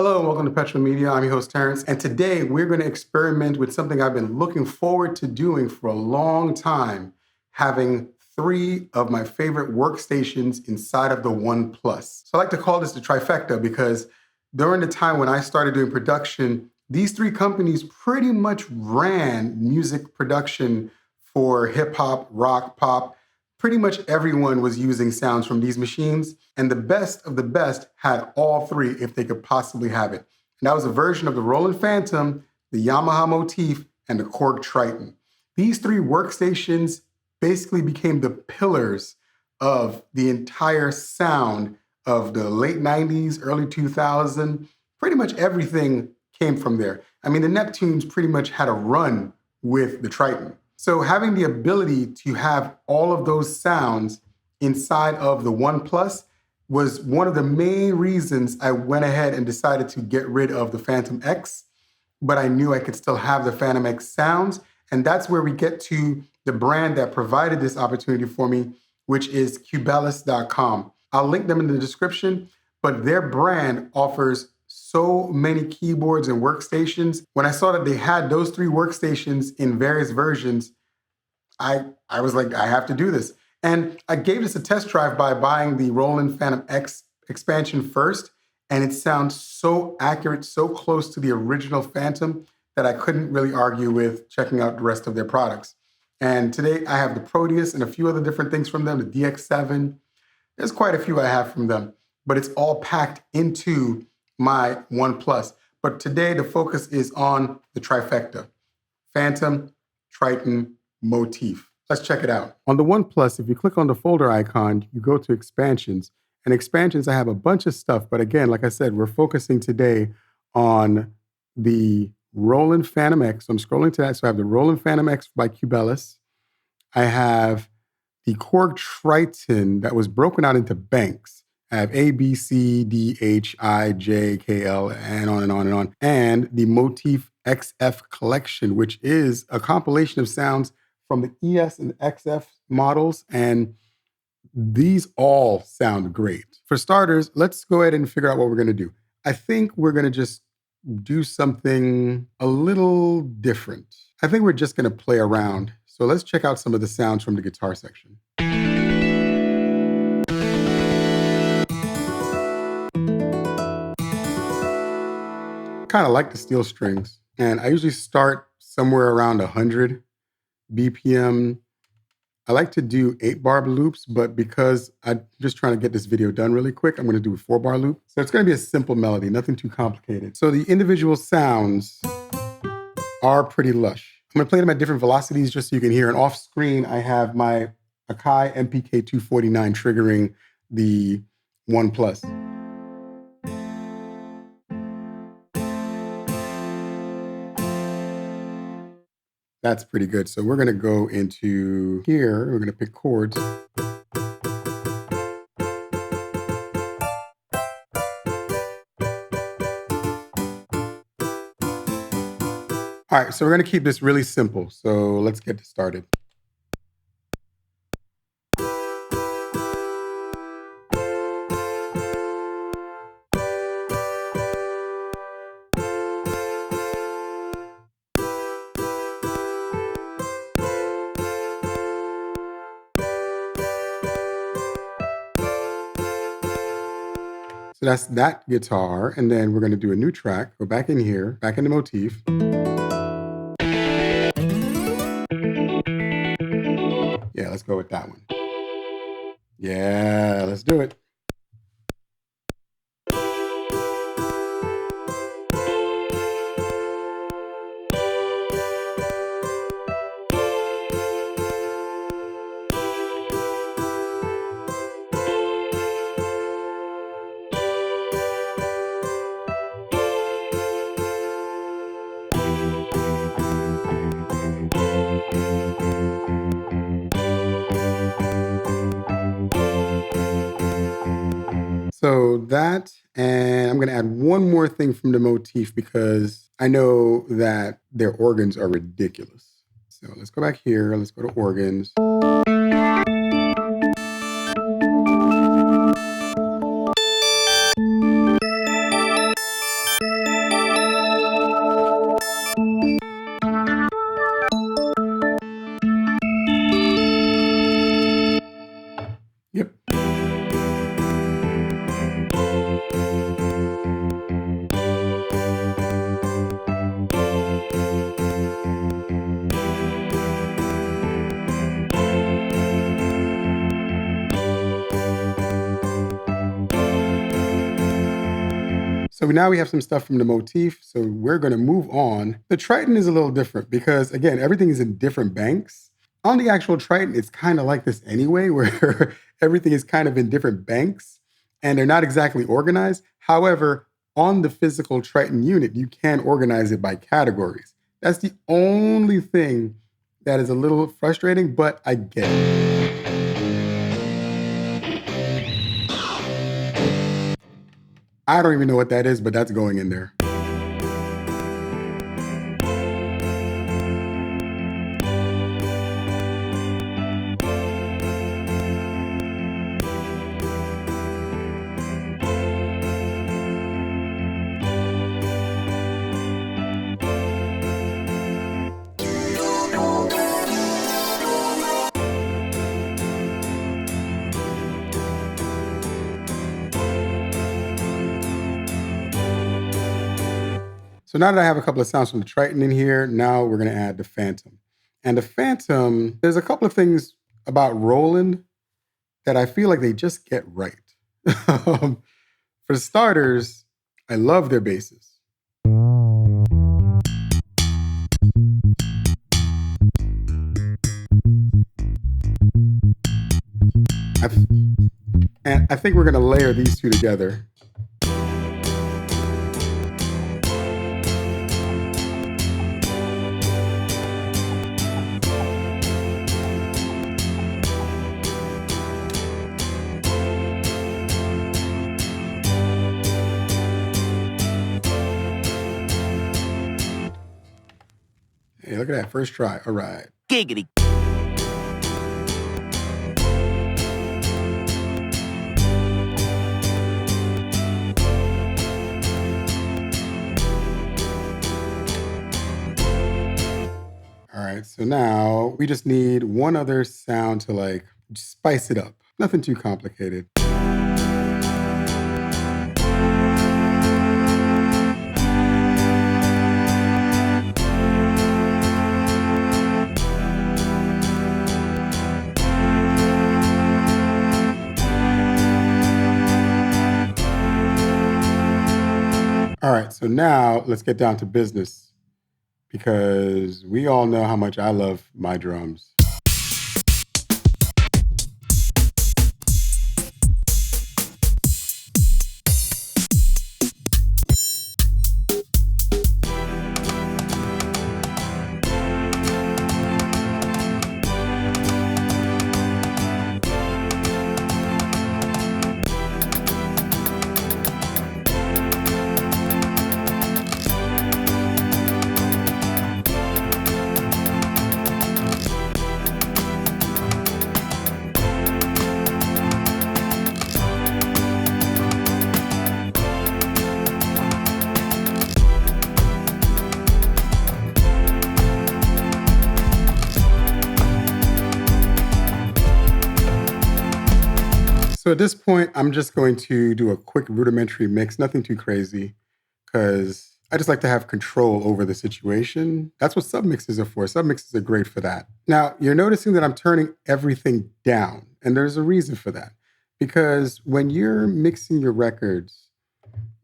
Hello and welcome to Petrol Media. I'm your host Terrence, and today we're going to experiment with something I've been looking forward to doing for a long time, having three of my favorite workstations inside of the One Plus. So I like to call this the trifecta because during the time when I started doing production, these three companies pretty much ran music production for hip hop, rock, pop. Pretty much everyone was using sounds from these machines, and the best of the best had all three if they could possibly have it. And that was a version of the Roland Fantom, the Yamaha Motif, and the Korg Triton. These three workstations basically became the pillars of the entire sound of the late 90s, early 2000s. Pretty much everything came from there. I mean, the Neptunes pretty much had a run with the Triton. So having the ability to have all of those sounds inside of the One Plus was one of the main reasons I went ahead and decided to get rid of the Fantom X, but I knew I could still have the Fantom X sounds. And that's where we get to the brand that provided this opportunity for me, which is Cubelis.com. I'll link them in the description, but their brand offers so many keyboards and workstations. When I saw that they had those three workstations in various versions, I was like, I have to do this. And I gave this a test drive by buying the Roland Fantom X expansion first, and it sounds so accurate, so close to the original Fantom that I couldn't really argue with checking out the rest of their products. And today I have the Proteus and a few other different things from them, the DX7. There's quite a few I have from them, but it's all packed into my One Plus. But today the focus is on the trifecta: Fantom, Triton, Motif. Let's check it out. On the One Plus, if you click on the folder icon, you go to expansions. And expansions, I have a bunch of stuff. But again, like I said, we're focusing today on the Roland Fantom X. So I'm scrolling to that. So I have the Roland Fantom X by Cubelis. I have the Korg Triton that was broken out into banks. I have A, B, C, D, H, I, J, K, L, and on and on and on. And the Motif XF collection, which is a compilation of sounds from the ES and XF models. And these all sound great. For starters, let's go ahead and figure out what we're going to do. I think we're going to just do something a little different. I think we're just going to play around. So let's check out some of the sounds from the guitar section. Kind of like the steel strings, and I usually start somewhere around 100 BPM. I like to do 8-bar loops, but because I'm just trying to get this video done really quick, I'm going to do a 4-bar loop. So it's going to be a simple melody, nothing too complicated. So the individual sounds are pretty lush. I'm going to play them at different velocities just so you can hear. And off screen, I have my Akai MPK 249 triggering the One Plus. That's pretty good. So we're going to go into here. We're going to pick chords. All right, so we're going to keep this really simple. So let's get this started. So that's that guitar, and then we're going to do a new track. Go back in here, back into Motif. Yeah, let's go with that one. Yeah, let's do it. So that, and I'm going to add one more thing from the Motif because I know that their organs are ridiculous. So let's go back here. Let's go to organs. So now we have some stuff from the Motif, so we're going to move on. The Triton is a little different because, again, everything is in different banks. On the actual Triton, it's kind of like this anyway, where everything is kind of in different banks and they're not exactly organized. However, on the physical Triton unit, you can organize it by categories. That's the only thing that is a little frustrating, but I get it. I don't even know what that is, but that's going in there. So now that I have a couple of sounds from the Triton in here, now we're going to add the Fantom. And the Fantom, there's a couple of things about Roland that I feel like they just get right. For starters, I love their basses. And I think we're going to layer these two together. Hey, look at that, first try. All right. Giggity. All right, so now we just need one other sound to like spice it up. Nothing too complicated. All right, so now let's get down to business because we all know how much I love my drums. So at this point, I'm just going to do a quick rudimentary mix, nothing too crazy, because I just like to have control over the situation. That's what submixes are for. Submixes are great for that. Now, you're noticing that I'm turning everything down, and there's a reason for that. Because when you're mixing your records,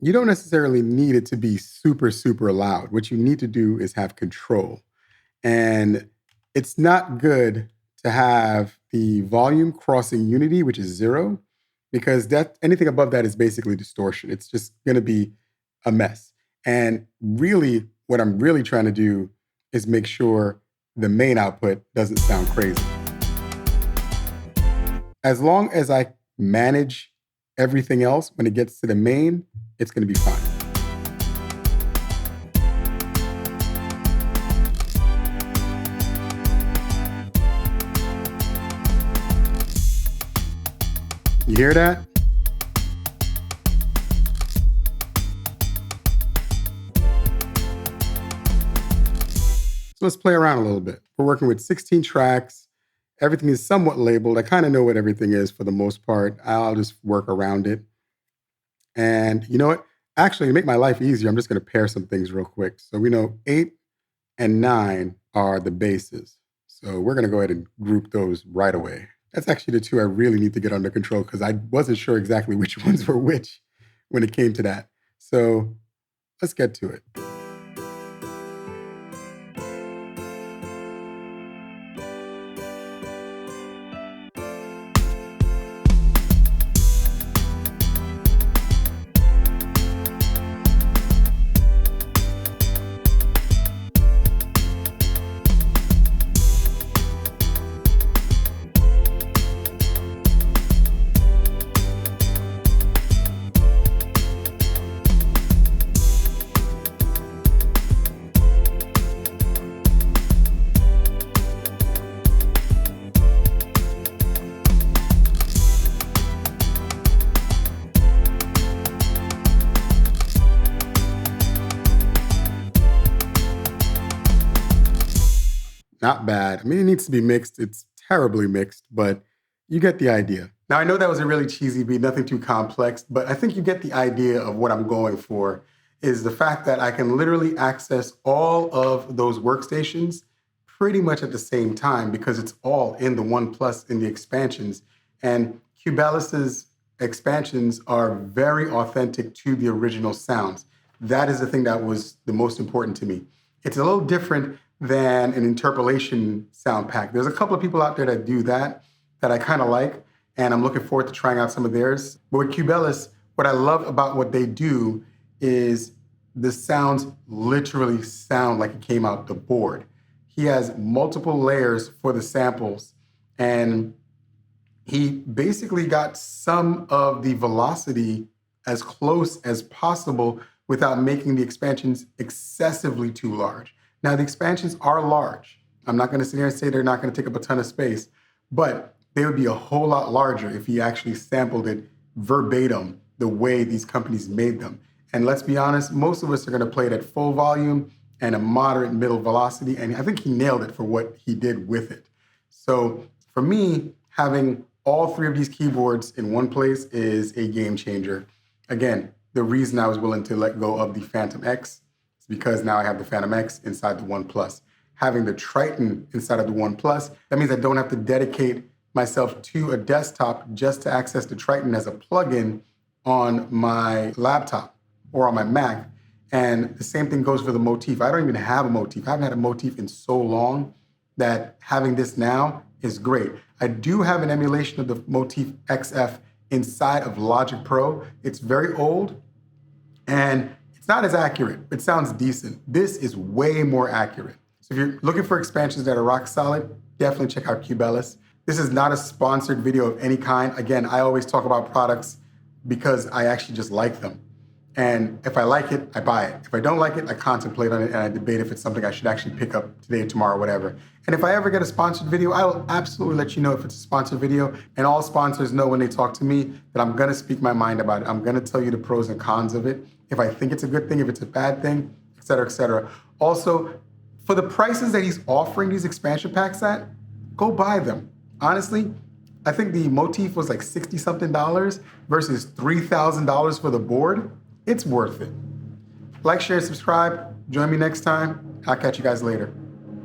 you don't necessarily need it to be super, super loud. What you need to do is have control. And it's not good to have the volume crossing unity, which is 0, because that anything above that is basically distortion. It's just going to be a mess. And really, what I'm really trying to do is make sure the main output doesn't sound crazy. As long as I manage everything else, when it gets to the main, it's going to be fine. You hear that? So let's play around a little bit. We're working with 16 tracks. Everything is somewhat labeled. I kind of know what everything is for the most part. I'll just work around it. And you know what? Actually, to make my life easier, I'm just going to pair some things real quick. So we know 8 and 9 are the basses. So we're going to go ahead and group those right away. That's actually the two I really need to get under control because I wasn't sure exactly which ones were which when it came to that. So let's get to it. Not bad. I mean, it needs to be mixed. It's terribly mixed, but you get the idea. Now, I know that was a really cheesy beat, nothing too complex, but I think you get the idea of what I'm going for is the fact that I can literally access all of those workstations pretty much at the same time because it's all in the One Plus in the expansions. And Cubelis's expansions are very authentic to the original sounds. That is the thing that was the most important to me. It's a little different than an interpolation sound pack. There's a couple of people out there that do that I kind of like, and I'm looking forward to trying out some of theirs. But with Cubelis, what I love about what they do is the sounds literally sound like it came out the board. He has multiple layers for the samples, and he basically got some of the velocity as close as possible without making the expansions excessively too large. Now, the expansions are large. I'm not going to sit here and say they're not going to take up a ton of space, but they would be a whole lot larger if he actually sampled it verbatim the way these companies made them. And let's be honest, most of us are going to play it at full volume and a moderate middle velocity, and I think he nailed it for what he did with it. So for me, having all three of these keyboards in one place is a game changer. Again, the reason I was willing to let go of the Fantom X because now I have the Fantom X inside the One Plus. Having the Triton inside of the One Plus, that means I don't have to dedicate myself to a desktop just to access the Triton as a plugin on my laptop or on my Mac. And the same thing goes for the Motif. I don't even have a Motif. I haven't had a Motif in so long that having this now is great. I do have an emulation of the Motif XF inside of Logic Pro. It's very old, and it's not as accurate. It sounds decent. This is way more accurate. So if you're looking for expansions that are rock solid, definitely check out Cubelis. This is not a sponsored video of any kind. Again, I always talk about products because I actually just like them. And if I like it, I buy it. If I don't like it, I contemplate on it and I debate if it's something I should actually pick up today or tomorrow or whatever. And if I ever get a sponsored video, I will absolutely let you know if it's a sponsored video. And all sponsors know when they talk to me that I'm gonna speak my mind about it. I'm gonna tell you the pros and cons of it. If I think it's a good thing, if it's a bad thing, et cetera, et cetera. Also, for the prices that he's offering these expansion packs at, go buy them. Honestly, I think the Motif was like $60-something versus $3,000 for the board. It's worth it. Like, share, subscribe. Join me next time. I'll catch you guys later.